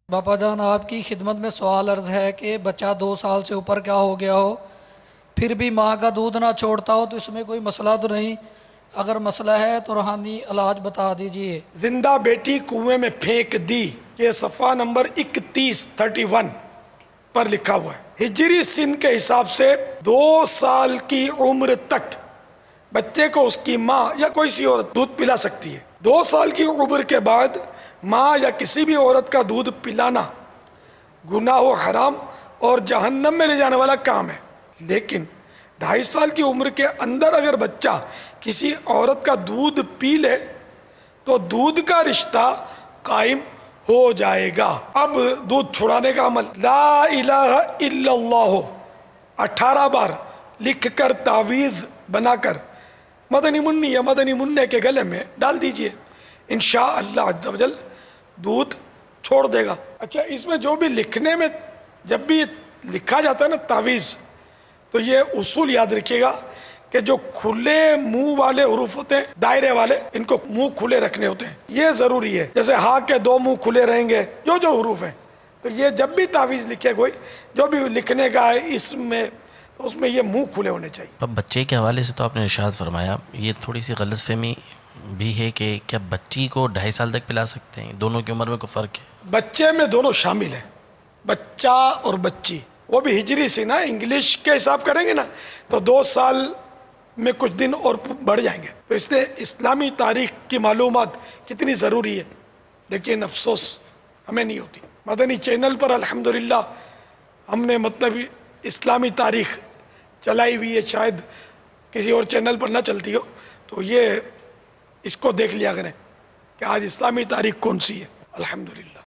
बापा जान, आपकी खिदमत में सवाल अर्ज़ है कि बच्चा 2 साल से ऊपर क्या हो गया हो, फिर भी माँ का दूध ना छोड़ता हो, तो इसमें कोई मसला तो नहीं? अगर मसला है तो रूहानी इलाज बता दीजिए। जिंदा बेटी कुएं में फेंक दी, ये सफ़ा नंबर 3131 पर लिखा हुआ है। हिजरी सिन के हिसाब से 2 साल की उम्र तक बच्चे को उसकी माँ या कोई सी औरत दूध पिला सकती है। 2 साल की उम्र के बाद माँ या किसी भी औरत का दूध पिलाना गुनाह व हराम और जहन्नम में ले जाने वाला काम है। लेकिन 2.5 साल की उम्र के अंदर अगर बच्चा किसी औरत का दूध पी ले तो दूध का रिश्ता कायम हो जाएगा। अब दूध छुड़ाने का अमल, ला इलाहा इल्लल्लाह 18 बार लिखकर तावीज़ बनाकर मदनी मुन्नी या मदनी मुन्ने के गले में डाल दीजिए, इंशाअल्लाह अज़्ज़ा वजल दूध छोड़ देगा। अच्छा, इसमें जो भी लिखने में जब भी लिखा जाता है ना तावीज़, तो ये उसूल याद रखिएगा कि जो खुले मुंह वाले हुरूफ होते हैं, दायरे वाले, इनको मुंह खुले रखने होते हैं, ये ज़रूरी है। जैसे हा के 2 मुंह खुले रहेंगे, जो जो हुरूफ हैं, तो ये जब भी तावीज़ लिखे कोई, जो भी लिखने का है इसमें, तो उसमें ये मुंह खुले होने चाहिए। अब बच्चे के हवाले से तो आपने इरशाद फरमाया, ये थोड़ी सी गलतफहमी भी है कि क्या बच्ची को 2.5 साल तक पिला सकते हैं? दोनों की उम्र में कोई फ़र्क है? बच्चे में दोनों शामिल हैं, बच्चा और बच्ची, वो भी हिजरी से ना, इंग्लिश के हिसाब करेंगे ना तो 2 साल में कुछ दिन और बढ़ जाएंगे। तो इसलिए इस्लामी तारीख़ की मालूमात कितनी ज़रूरी है, लेकिन अफसोस हमें नहीं होती। मदनी चैनल पर अल्हम्दुलिल्लाह हमने मतलब इस्लामी तारीख़ चलाई हुई है, शायद किसी और चैनल पर ना चलती हो, तो ये इसको देख लिया करें कि आज इस्लामी तारीख़ कौन सी है। अल्हम्दुलिल्लाह।